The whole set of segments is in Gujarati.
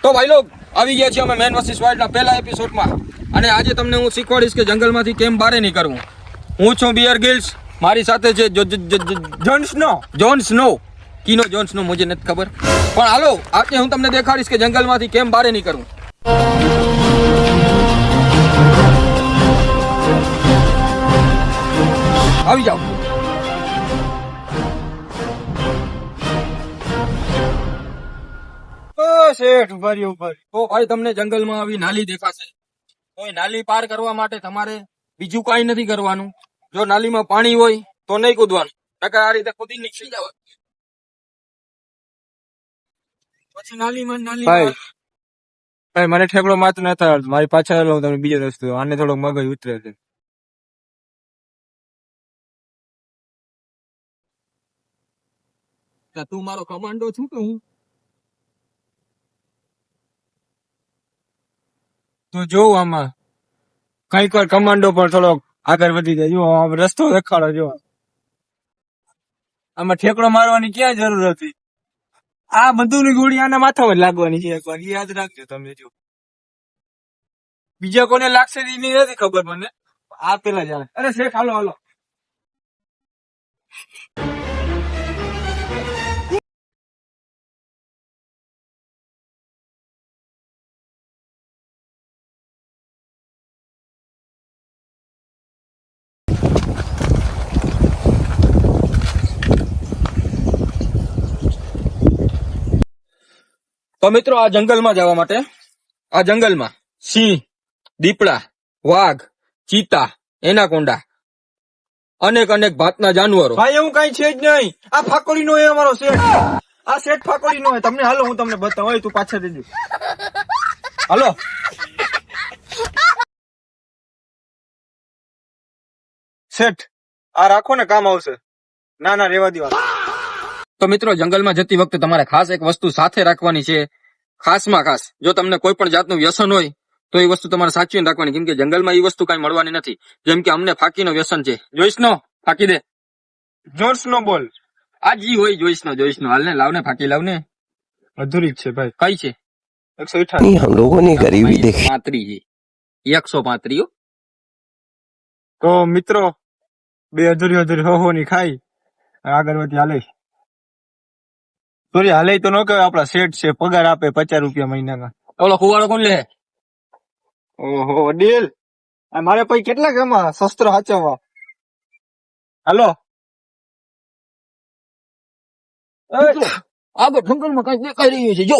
તો ભાઈ લોગ આવી ગયા છીએ અમે મેન વર્સિસ વાઇલ્ડના પહેલા એપિસોડમાં અને આજે તમને હું શીખવાડીશ કે જંગલમાંથી કેમ બહાર નીકળવું. હું છું બિયર ગિલ્સ, મારી સાથે છે જોન સ્નો. કીનો જોન સ્નો મુજે નથી ખબર, પણ હાલો આજે હું તમને દેખાડીશ કે જંગલમાંથી કેમ બહાર નીકળવું. આવી જાઓ. શેઠ ઉભા તો ભાઈ તમને જંગલમાં આવી નાલી દેખાશે. તો એ નાલી પાર કરવા માટે તમારે બીજું કાંઈ નથી કરવાનું. જો નાલીમાં પાણી હોય તો નહીં કૂદવાનું, નકર આ રીતે કૂદી નીકળી જવાનું. પછી નાલીમાં ભાઈ મને ઠેકડો માત્ર ન થાય, મારી પાછળ લઉં તમને બીજો રસ્તો. આને થોડોક મગજ ઉતરે છે. તું મારો કમાન્ડો છું કે હું? તો જોઉં આમાં કઈક વાર કમાન્ડો પણ થોડોક આગળ વધી જાય. જો આમ રસ્તો દેખાડો. જો આમાં ઠેકડો મારવાની ક્યાં જરૂર હતી? આ બંદૂકની ગોળી આના માથામાં જ લાગવાની છે. એકવાર યાદ રાખજો તમે. જો બીજા કોને લાગશે એની નથી ખબર મને, આ પેલા જાણે. અરે શેઠ હાલો. તો મિત્રો આ જંગલમાં જવા માટે આ જંગલમાં સિંહ, દીપડા, વાઘ, ચીતા, એનાકોન્ડા, અનેક ભાતના જાનવરો. ભાઈ એવું કઈ છે જ નહીં. આ ફાકોડી નો અમારો શેઠ. આ શેઠ ફાકોડી નો તમને. હાલો હું તમને બતાવું. હોય તું પાછા દેજો. હાલો શેઠ, આ રાખો ને, કામ આવશે. ના રેવા દેવા. તો મિત્રો જંગલમાં જતી વખતે તમારે ખાસ એક વસ્તુ સાથે રાખવાની છે. ખાસમાં ખાસ જો તમને કોઈ પણ જાતનું વ્યસન હોય તો એ વસ્તુ તમારે સાચવીને રાખવાની, કેમ કે જંગલમાં એ વસ્તુ કઈ મળવાની નથી. જેમ કે અમને ફાકીનો વ્યસન છે. જોઈશનો ફાકી દે. જોર્સ નો બોલ. આ જી હોય જોઈશનો હાલ ને, લાવને ફાકી લાવને. અધૂરી જ છે ભાઈ. કઈ છે? 158. हम लोगों ने गरीबी देखी. 35 છે. 135. તો મિત્રો બે અધૂરી હો ની ખાઈ આગળ વધી હાલે. સોરી હાલે તો ન કહેવાય. આપડા શેઠ છે, પગાર આપે 50 રૂપિયા મહિનાના. ઓલો કુવાડો કોણ લે? ઓહો ડીલ. મારે પછી કેટલા એમાં શસ્ત્ર હાચવવા. હાલો આગળ જંગલમાં કઈ દેખાઈ રહ્યું છે. જો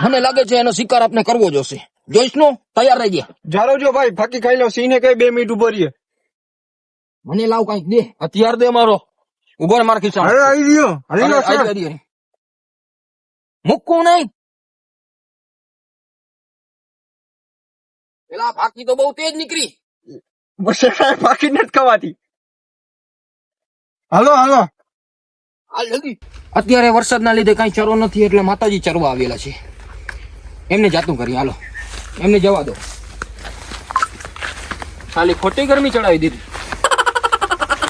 મને લાગે છે એનો શિકાર આપણે કરવો જોશે. જોઈશનો તૈયાર રહી ગયા. જારો જો ભાઈ, ફાકી ખાઈ લો. સિંહ ને કઈ 2 મિનિટ ઉભો રહીએ. મને લાવ કઈક દે, હથિયાર દે મારો. ઉભો રે મારા ખિસ્સામાં. અરે આવી ગયો. હાલી લો સર. મૂકવું નહીં. પેલા ફાકી તો બહુ તેજ નીકળી. બસ ફાકી નથી ખવાતી. હાલો હાલ જલ્દી. અત્યારે વરસાદના લીધે કઈ ચરો નથી એટલે માતાજી ચરવા આવેલા છે. એમને જાતું કરી. હાલો એમને જવા દો. ખાલી ખોટી ગરમી ચડાવી દીધી.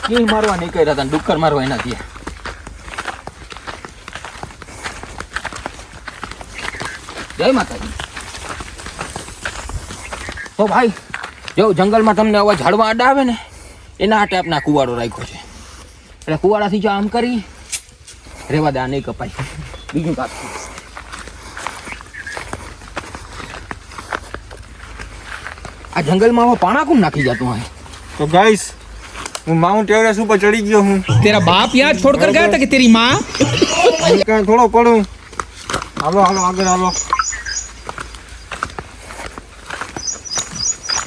સિંહ મારવા નહીં કર્યા હતા, ડુક્કર મારવા એના ત્યાં. જય માતાજી. તો ભાઈ જો જંગલમાં તમને આવા ઝાડવા આડા આવે ને, એના હાટે આપણે કુવાડો રાખ્યો છે. એટલે કુવાડાથી જો આમ કરી રેવા દે, આ નહીં કપાય. બીજું કાપ. આ જંગલમાં પાણા કોણ નાખી જતું હોય? તો ગાઈસ, હું માઉન્ટ એવરેસ્ટ ઉપર ચડી ગયો હું. तेरा बाप यहाँ छोड़कर गया था कि तेरी माँ? કઈ થોડો પડું. હાલો આગળ હાલો.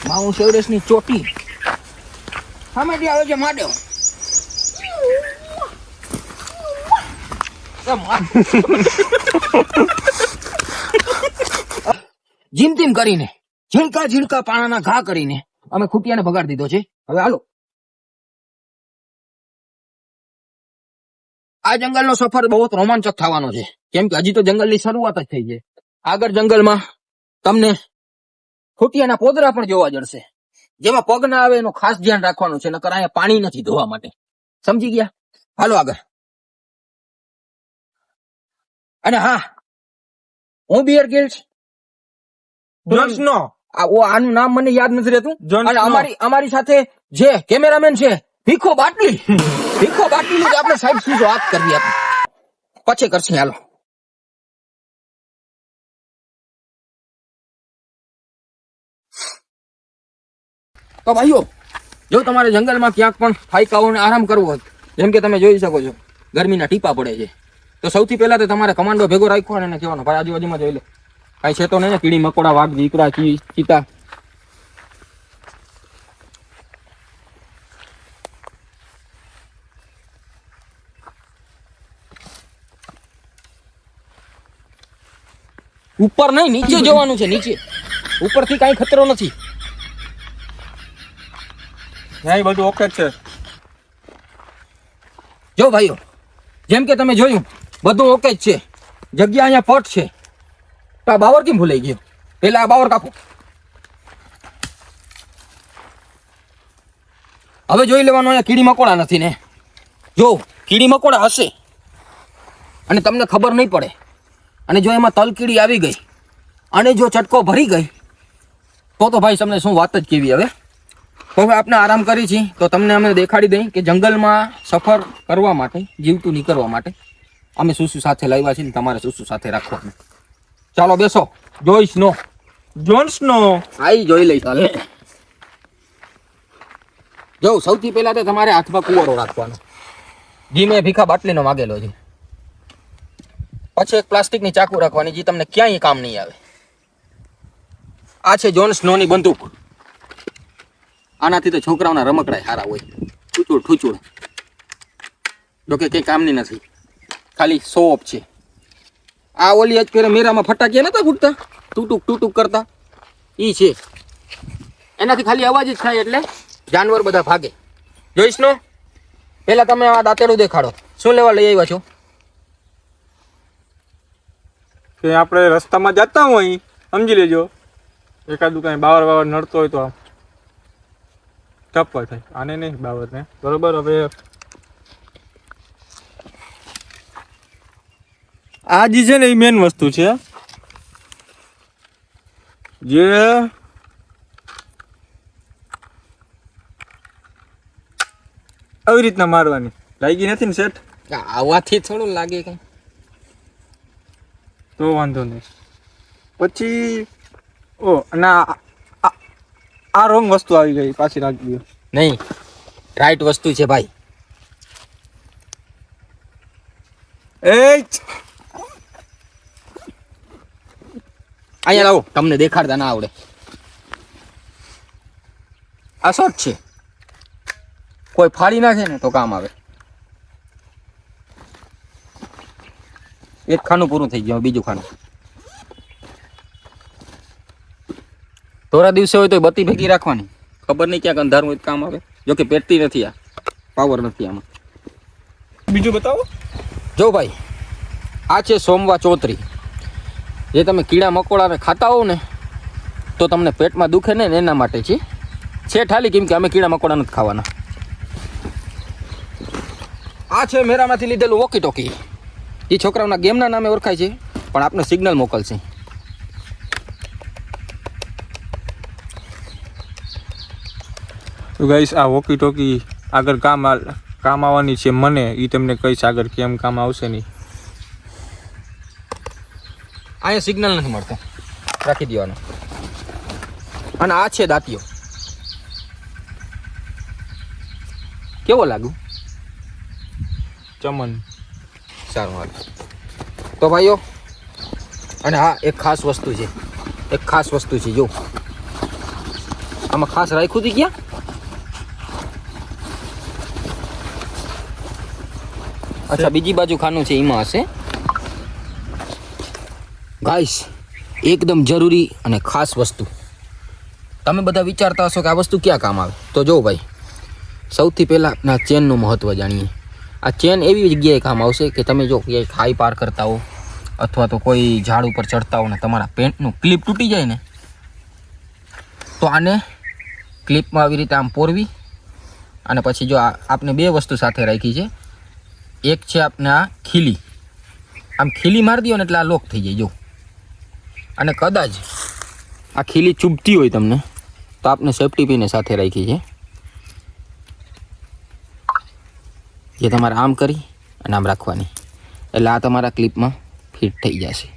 માઉન્ટ એવરેસ્ટ ની ચોટી સામેથી આવે છે માડ્યો. જીમ તીમ કરીને ઝીણકા પાણાના ઘા કરીને અમે ખૂટિયાને ભગાડી દીધો છે. હવે હાલો. આ જંગલનો સફર બહુ રોમાંચક થવાનો છે, કેમ કે હજી તો જંગલની શરૂઆત જ થઈ છે. આગળ જંગલમાં તમને ખૂટિયાના પોદરા પણ જોવા જડશે, જેમાં પગ ના આવે એનું ખાસ ધ્યાન રાખવાનું છે, નકર અહીંયા પાણી નથી ધોવા માટે. સમજી ગયા? હાલો આગળ. અને હા, હું બિયર ગિલ્સ જોન સ્નો. આનું નામ મને યાદ નથી રહેતું. જોન અને સ્નો. અમારી સાથે જે કેમેરામેન છે ભીખો બાટલી ની આપણે સાહેબ શું વાત કરવી આપણે પછી કરશે. હાલો. તો ભાઈઓ, જો તમારે જંગલમાં ક્યાંક પણ ફાયકાઓને આરામ કરવો હોય, જેમ કે તમે જોઈ શકો છો ગરમીના ટીપા પડે છે, તો સૌથી પહેલા તો તમારે કમાન્ડો ભેગો રાખ્યો અને એને કહેવાનો ભાઈ આજુબાજુમાં જોઈ લે કઈ છે તો નહીં ને, કીડી મકોડા વાઘ દીકરા ચીતા. ઉપર નહીં, નીચે જોવાનું છે. નીચે ઉપરથી કઈ ખતરો નથી. હા, એ બધું ઓકે જ છે. જો ભાઈઓ, જેમ કે તમે જોયું બધું ઓકે જ છે. જગ્યા અહીંયા પટ છે. તો આ બાવર કેમ ભૂલાઈ ગયો? પેલા આ બાવર કાપો. હવે જોઈ લેવાનું અહીંયા કીડી મકોડા નથી ને. જો કીડી મકોડા હશે અને તમને ખબર નહીં પડે, અને જો એમાં તલકીડી આવી ગઈ અને જો ચટકો ભરી ગઈ તો ભાઈ તમને શું વાત જ કેવી. હવે તો હવે આપણે આરામ કરી છીએ તો તમને અમે દેખાડી દઈ કે જંગલમાં સફર કરવા માટે, જીવતું નીકળવા માટે અમે શું શું સાથે લાવ્યા છીએ ને તમારે શું શું સાથે રાખવાનું. ચાલો બેસો. જોઈશ નો જોન સ્નો. આઈ જોઈ લઈશ. હાલે જો સૌથી પહેલા તો તમારે હાથમાં કુવારો રાખવાનો, જી મેં ભીખા બાટલીનો માગેલો છે. પછી એક પ્લાસ્ટિકની ચાકુ રાખવાની, જે તમને ક્યાંય કામ નહીં આવે. આ છે જોન સ્નોની બંદૂક. આનાથી તો છોકરાઓના રમકડા સારા હોય. ઠૂચુડ જોકે કઈ કામની નથી, ખાલી શો ઓફ છે. આ ઓલી જ પેલા મેરામાં ફટાકિયા નતા ફૂટતા, ટૂટુક કરતા, ઈ છે. એનાથી ખાલી અવાજ જ થાય એટલે જાનવર બધા ભાગે. જોઈશ નો પેલા તમે આ દાંતેડું દેખાડો. શું લેવા લઈ આવ્યા છો? કે આપણે રસ્તામાં જતા હોય સમજી લેજો, એકાદું કઈ બાવર નડતો હોય તો આમ ટપ્પર થાય. આને નહીં બાવર ને, બરોબર. હવે આ જે છે ને એ મેન વસ્તુ છે, જે આવી રીતના મારવાની. લાગી નથી ને સેટ? આવાથી થોડું લાગે કઈ તો વાંધો નહીં. પછી ના, આ રોંગ વસ્તુ આવી ગઈ, પાછી રાખી દો. નહીં, રાઈટ વસ્તુ છે ભાઈ. અહીંયા લાવો, તમને દેખાડતા ના આવડે. આ શોર્ટ છે, કોઈ ફાડી નાખે ને તો કામ આવે. એક ખાનું પૂરું થઈ ગયું, બીજું ખાનું. થોડા દિવસે હોય તો બત્તી ભેગી રાખવાની, ખબર નહીં ક્યાંક અંધારું હોય તો કામ આવે. જોકે પેટતી નથી, આ પાવર નથી આમાં. બીજું બતાવો. જો ભાઈ, આ છે સોમવા ચોતરી. જે તમે કીડા મકોડાને ખાતા હોવ ને તો તમને પેટમાં દુખે ને એના માટે છે ઠાલી, કેમ કે અમે કીડા મકોડા નથી ખાવાના. આ છે મેરામાંથી લીધેલું વોકી ટોકી. એ છોકરાઓના ગેમના નામે ઓળખાય છે, પણ આપને સિગ્નલ મોકલશે. તો ગાઈસ, આ વોકી ટોકી આગળ કામ આવવાની છે મને. એ તમને કહીશ આગળ કેમ કામ આવશે નહીં. અહીંયા સિગ્નલ નથી મળતો, રાખી દેવાનો. અને આ છે દાંતિયો. કેવો લાગુ? ચમન. સારું હાલ. તો ભાઈઓ, અને હા, એક ખાસ વસ્તુ છે, જો આમાં ખાસ રાખ્યું હતી ક્યાં? અચ્છા, બીજી બાજુ ખાનું છે, એમાં હશે. ગાઈસ, એકદમ જરૂરી અને ખાસ વસ્તુ. તમે બધા વિચારતા હશો કે આ વસ્તુ ક્યાં કામ આવે, તો જો ભાઈ, સૌથી પહેલા આપણા ચેનનું મહત્વ જાણીએ. આ ચેન એવી જગ્યાએ કામ આવશે કે તમે જો ક્યાંય ખાઈ પાર કરતા હો અથવા તો કોઈ ઝાડ ઉપર ચડતા હો ને તમારા પેન્ટનું ક્લિપ તૂટી જાય ને, તો આને ક્લિપમાં આવી રીતે આમ પોરવી અને પછી જો આપણે બે વસ્તુ સાથે રાખી છે. એક છે આપણે આ ખીલી, આમ ખીલી મારી દો ને એટલે આ લોક થઈ જાય જો. અને કદાચ આ ખીલી ચૂપતી હોય તમને તો આપને સેફટી પિને સાથે રાખી છે, જે તમારે આમ કરી અને આમ રાખવાની, એટલે આ તમારા ક્લિપમાં ફિટ થઈ જશે.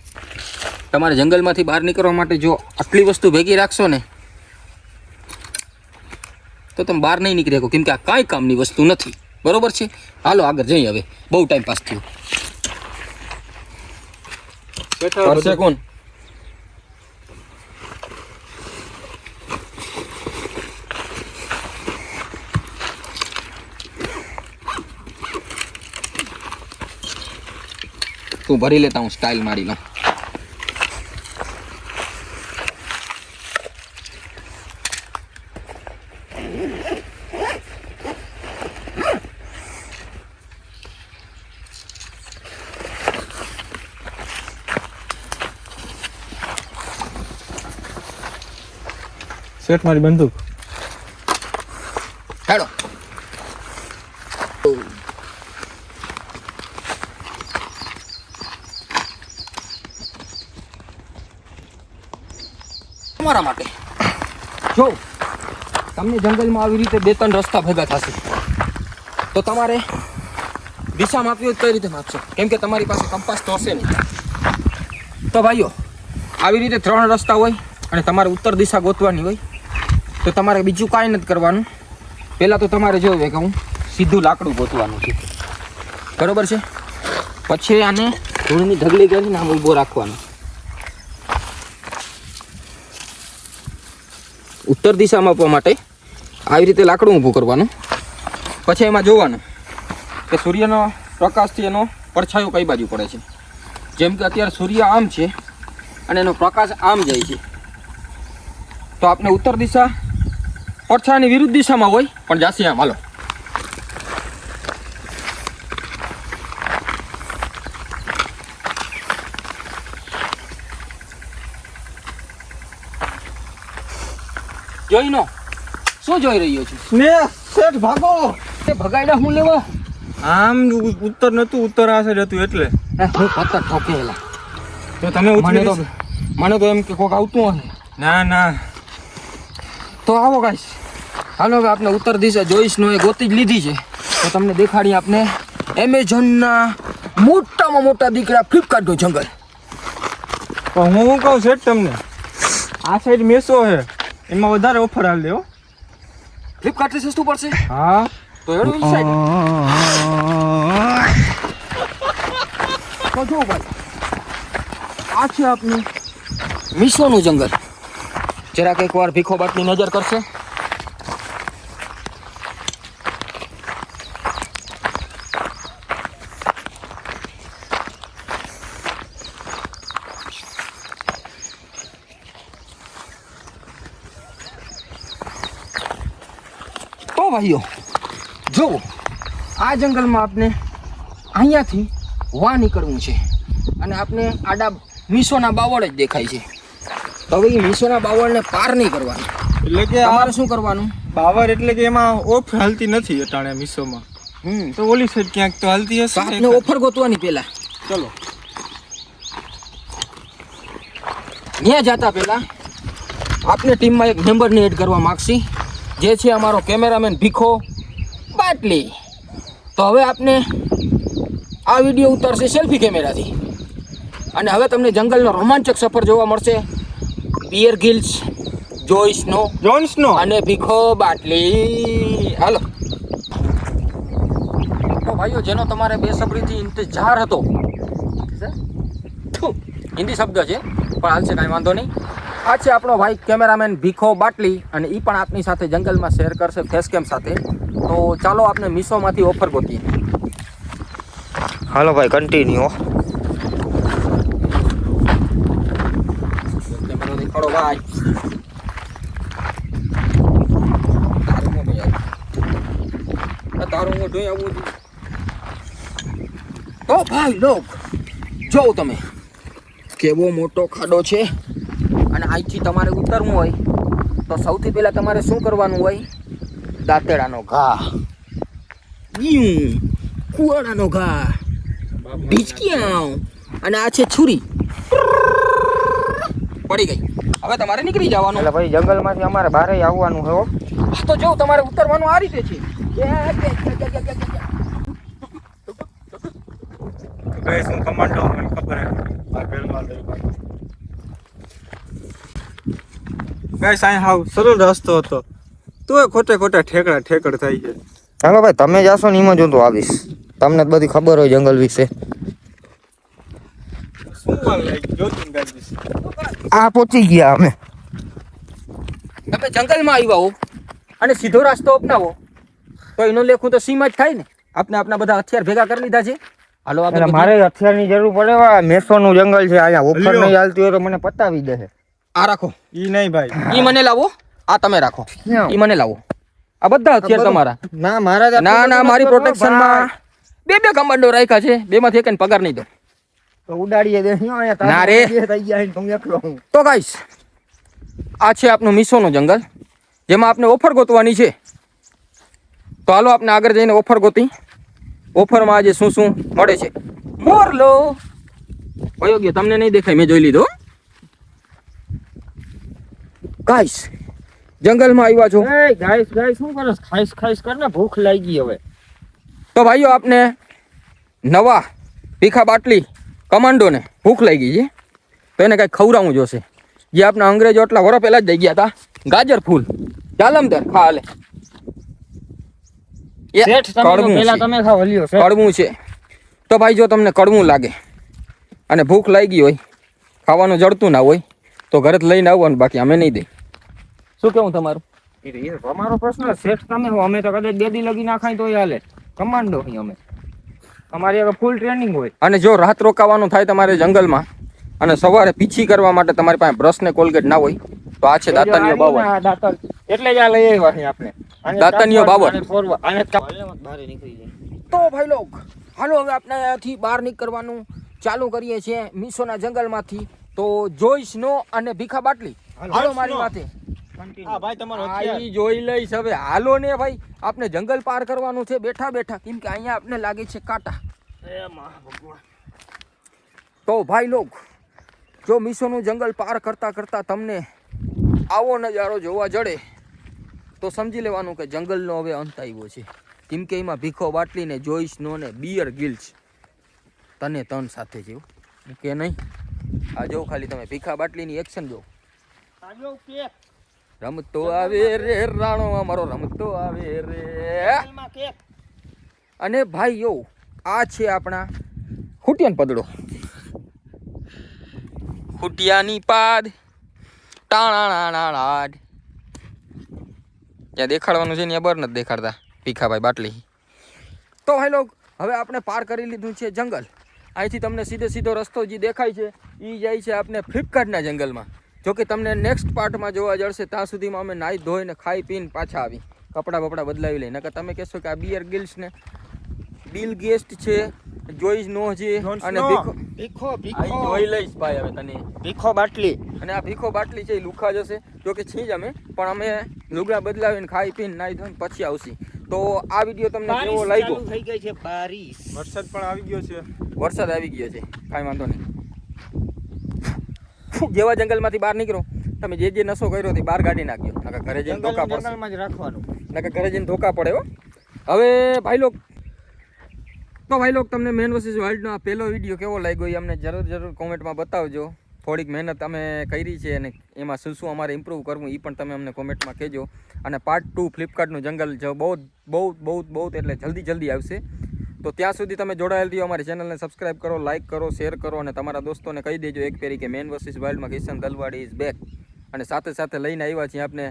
તમારે જંગલમાંથી બહાર નીકળવા માટે જો આટલી વસ્તુ ભેગી રાખશો ને તો તમે બહાર નહીં નીકળી શકો, કેમ કે આ કાંઈ કામની વસ્તુ નથી. બરોબર છે? હાલો આગળ જઈએ, હવે બહુ ટાઈમ પાસ થયો. કરશે કોણ? તું ભરી લેતા, હું સ્ટાઇલ મારી લઉં. શેઠ મારી બંદૂક. હેડો. તમારા માટે જો તમને જંગલમાં આવી રીતે 2-3 રસ્તા ભેગા થશે તો તમારે દિશા માપવી હોય કઈ રીતે માપશો? કેમ કે તમારી પાસે કંપાસ તો હશે નહીં. તો ભાઈઓ આવી રીતે 3 રસ્તા હોય અને તમારે ઉત્તર દિશા ગોતવાની હોય તો તમારે બીજું કાંઈ નથી કરવાનું. પહેલાં તો તમારે જોયું કે હું સીધું લાકડું ગોતવાનું છે, બરોબર છે? પછી આને ધૂળની ઢગલી કરીને આમ ઊભો રાખવાનો. ઉત્તર દિશા માપવા માટે આવી રીતે લાકડું ઊભું કરવાનું. પછી એમાં જોવાનું કે સૂર્યનો પ્રકાશથી એનો પડછાયો કઈ બાજુ પડે છે. જેમ કે અત્યારે સૂર્ય આમ છે અને એનો પ્રકાશ આમ જાય છે, તો આપણે ઉત્તર દિશા પડછાયાની વિરુદ્ધ દિશામાં હોય પણ જાસી આમ. હાલો. જોઈ નો શું જોઈ રહ્યો છું? શેઠ ભાગો. તે ભગાઈડા હું લેવા? આમ ઉત્તર નતું, ઉત્તર આ સાઈડ હતું એટલે. હું પત્તર ઠોકેલા. તો તમે મને તો એમ કે કોક આવતું હશે. ના ના, તો આવો ગાઈસ, હાલો હવે આપણે ઉત્તર દિશા જોઈશનો એ ગોતી જ લીધી છે. તો તમને દેખાડી આપણે એમેઝોનના મોટામાં મોટા દીકરા ફ્લિપકાર્ટનું જંગલ. પણ હું શું કહું શેઠ તમને, આ સાઈડ મેસો છે, એમાં વધારે ઓફર હાલ દે હો. ફ્લિપકાર્ટથી સસ્તું પડશે. હા તો એડો ઈ સાઈડ તો જો ભાઈ, આ છે આપનું મીશોનું જંગલ. જરાક એકવાર ભીખો બાટની નજર કરશે. તો ભાઈઓ જો આ જંગલમાં આપણે અહીંયાથી વા નીકળવું છે અને આપણે આડા મીશોના બાવળ જ દેખાય છે. તો હવે એ મીશોના બાવળને પાર નહીં કરવાનું. એટલે કે તમારે શું કરવાનું? પાવર એટલે કે એમાં ઓફ હાલતી નથી અટાણે મીશોમાં. તો ઓલી સાઈડ ક્યાંક તો હાલતી તો હશે. આપણે ઓફર ગોતવાની પહેલા ચલો. ત્યાં જતા પહેલા આપણે ટીમમાં એક મેમ્બરને એડ કરવા માગશી, જે છે અમારો કેમેરામેન ભીખો બાટલી. તો હવે આપણે આ વિડીયો ઉતારશે સેલ્ફી કેમેરાથી અને હવે તમને જંગલનો રોમાંચક સફર જોવા મળશે. બિયર ગિલ્સ, જોન્સનો અને ભીખો બાટલી. હાલો. તો ભાઈઓ, જેનો તમારે બેસબરીથી ઇંતજાર હતો, હિન્દી શબ્દ છે પણ હાલશે, કાંઈ વાંધો નહીં. આ છે આપણો ભાઈ કેમેરામેન ભીખો બાટલી અને એ પણ આપની સાથે જંગલમાં શેર કરશે ફેસકેમ સાથે. તો ચાલો આપણે મીશોમાંથી ઓફર ગોતીએ. હાલો ભાઈ, કન્ટિન્યુ. કેમેરો દેખાડો ભાઈ. તારું હું જોઈ આવું છું. તો ભાઈ લોક, જોવો તમે કેવો મોટો ખાડો છે અને અહીંથી તમારે ઉતરવું હોય તો સૌથી પહેલા તમારે શું કરવાનું હોય? દાંતેડાનો ઘા, કુવાડાનો ઘા, ઢીચકિયાઓ, અને આ છે છુરી. પડી ગઈ. હવે તમારે નીકળી જવાનું. એટલે ભાઈ જંગલમાંથી અમારે બહાર આવવાનું છે હો. હા તો જો તમારે ઉતરવાનું આ રીતે છે. ગઈ શું કમાન્ડો મને ખબર હે આ ફિલ્મમાં ગઈ સાઈ હાવ સરળ રસ્તો હતો તોય ખોટે ખોટા ઠેકડ થાય છે. ચાલો ભાઈ તમે જાશો ને એમાં જ હું તો આવીશ. તમને જ બધી ખબર હોય જંગલ વિશે. શું વાર લાગી જોતું ગાડી આ પહોંચી ગયા અમે. તમે જંગલમાં આવ્યા હો અને સીધો રસ્તો અપનાવો તો એનો લેખું તો સીમ જ થાય ને. આપણે આપણા બધા હથિયાર ભેગા કરી લીધા છે. હાલો એટલે આપણે મારે હથિયારની જરૂર પડે. મેસોનું જંગલ છે અહીંયા ઓફર નહીં હાલતી હોય તો મને પતાવી દે. આ રાખો. ઈ નહીં ભાઈ ઈ મને લાવો. આ તમે રાખો. ઈ મને લાવો. આ બધા હથિયાર તમારા. ના મારા ના ના મારી પ્રોટેક્શનમાં બે કમાન્ડો રાખ્યા છે. બેમાંથી એકને પગાર નહીં દો. તો ઉડાડીએ દે અહીંયા ના રે. થઈ ગયા તો હું એકલો હું. તો ગાઈસ આ છે આપનું મિસોનું જંગલ જેમાં આપણે ઓફર ગોતવાની છે. તો હાલો આપણે આગળ જઈને ઓફર ગોતી. ઓફરમાં આજે શું શું મળે છે. મોરલો કયો ગયો તમને નહીં દેખાય, મેં જોઈ લીધો. ગાઈસ જંગલમાં આવ્યા છો એ ગાઈસ શું કરો? ખાઈશ કર ને ભૂખ લાગી હવે. તો ભાઈઓ આપને નવા ભીખા બાટલી કમાન્ડોને ભૂખ લાગી છે તો એને કાંઈક ખવડાવવું જોશે. જે આપણા અંગ્રેજો એટલા વર્ષ પહેલા જ દઈ ગયા હતા. ગાજર ફૂલ જાલમદર ખા હાલે. એ શેઠ તમે કડવું પેલા છે. તમે ખાવ લ્યો શેઠ. કડવું છે તો ભાઈ જો તમને કડવું લાગે અને ભૂખ લાગી હોય, ખાવાનું જડતું ના હોય તો ઘરે જ લઈને આવવાનું, બાકી અમે નહીં દઈ. શું કેવું તમારું? એ તમારો પ્રશ્ન. શેઠ તમે હો, અમે તો કદાચ બેદી લગી ના ખાઈ તોય હાલે. કમાન્ડો અહીં અમે. અમારી હવે ફૂલ ટ્રેનિંગ હોય. અને જો રાત રોકાવાનું થાય તમારે જંગલમાં અને સવારે પીછી કરવા માટે તમારી પાસે બ્રશ ને કોલગેટ ના હોય તો આ છે દાતનીઓ બાવન. દાતર એટલે જ આ લઈ આવ્યા છે આપણે. દાતનીઓ બાવન. આને બહાર નીકળી જાય. તો ભાઈ લોક હાલો હવે આપણે અહીંયાથી બહાર નીકળવાનું ચાલુ કરીએ છીએ મિસોના જંગલમાંથી. તો જોઈશ નો અને ભીખા બાટલી હાલો મારી માથે. હા ભાઈ તમારો આ ઈ જોઈ લઈશ હવે. હાલો ને ભાઈ આપણે જંગલ પાર કરવાનું છે બેઠા બેઠા, કેમ કે અહીંયા આપણે લાગે છે કાંટા. તો ભાઈ લોક જો મિસોનું જંગલ પાર કરતા કરતા તમને આવો નજારો જોવા જડે તો સમજી લેવાનું કે જંગલનો હવે અંત આવ્યો છે. કેમ કે એમાં ભીખો બાટલી ને જોઈશ નો ને બિયર ગિલ્સ તને તન સાથે જેવું કે નહીં. આ જો ખાલી તમે ભીખા બાટલીની એક્શન જો. રમતો આવે રે રાણો અમારો રમતો આવે રે. અને ભાઈ યો આ છે આપણા ખૂટિયાન પડડો. ખૂટિયાની પાદ ટાણાણાણાડ ત્યાં દેખાડવાનું છે ને બર નથી દેખાડતા ભીખાભાઈ બાટલી. તો ભાઈ લોક હવે આપણે પાર કરી લીધું છે જંગલ. અહીંથી તમને સીધો રસ્તો જે દેખાય છે એ જાય છે આપણે ફ્લિપકાર્ટના જંગલમાં. જો કે તમને નેક્સ્ટ પાર્ટમાં જોવા જળશે. ત્યાં સુધીમાં અમે નાહી ધોઈને ખાઈ પીને પાછા આવી કપડાં બપડા બદલાવી લઈ. નકર તમે કહેશો કે આ બિયર ગિલ્સ ને બિલ ગેસ્ટ છે, જોઈસ નો છે અને ભીખો જોઈ લઈશ ભાઈ હવે તને. ભીખો બાટલી અને આ ભીખો બાટલી છે એ લુખા જશે. જો કે છીએ જ અમે, પણ અમે લુગડા બદલાવીને ખાઈ પીને નાહી ધોઈને પછી આવશી. તો આ વિડીયો તમને કેવો લાગ્યો? થઈ ગઈ છે બારિશ. વરસાદ પણ આવી ગયો છે. વરસાદ આવી ગયો છે, કાંઈ વાંધો નહીં. જેવા જંગલમાંથી બહાર નીકળો તમે જે નશો કર્યો તે બહાર કાઢી નાખ્યો. નકર ઘરે જઈને ધોકા પડશે. જંગલમાં જ રાખવાનું. નકર ઘરે જઈને ધોકા પડે હો. હવે ભાઈ લોક તમને મેન વર્સિસ વર્લ્ડનો આ પહેલો વિડીયો કેવો લાગ્યો એ અમને જરૂર કોમેન્ટમાં બતાવજો. થોડીક મહેનત અમે કરી છે અને એમાં શું અમારે ઇમ્પ્રૂવ કરવું એ પણ તમે અમને કોમેન્ટમાં કહેજો. અને પાર્ટ 2 ફ્લિપકાર્ટનું જંગલ જો બહુ એટલે જલ્દી આવશે. તો ત્યાં સુધી તમે જોડાયેલ રહ્યો. અમારી ચેનલને સબસ્ક્રાઇબ કરો, લાઇક કરો, શેર કરો અને તમારા દોસ્તોને કહી દેજો એક પેરી કે મેન વર્સિસ વર્લ્ડમાં કિશન દલવાડી ઇઝ બેક. અને સાથે લઈને આવ્યા છીએ આપણે.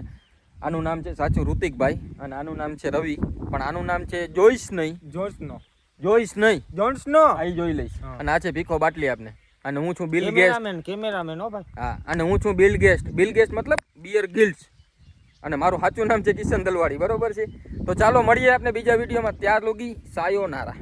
આનું નામ છે સાચું ઋતિકભાઈ અને આનું નામ છે રવિ, પણ આનું નામ છે જોઈસ નહીં. અહીં જોઈ લઈશ. અને આ છે ભીખો બાટલી આપને. અને હું છું બિલ ગેસ્ટ. કેમેરામેન હો ભાઈ. હા, અને હું છું બિલ ગેસ્ટ મતલબ બિયર ગિલ્સ. અને મારું સાચું નામ છે કિશન દલવાડી, બરોબર છે. તો ચાલો મળીએ આપણે બીજા વિડીયોમાં. ત્યાર લોગી સાયોનારા.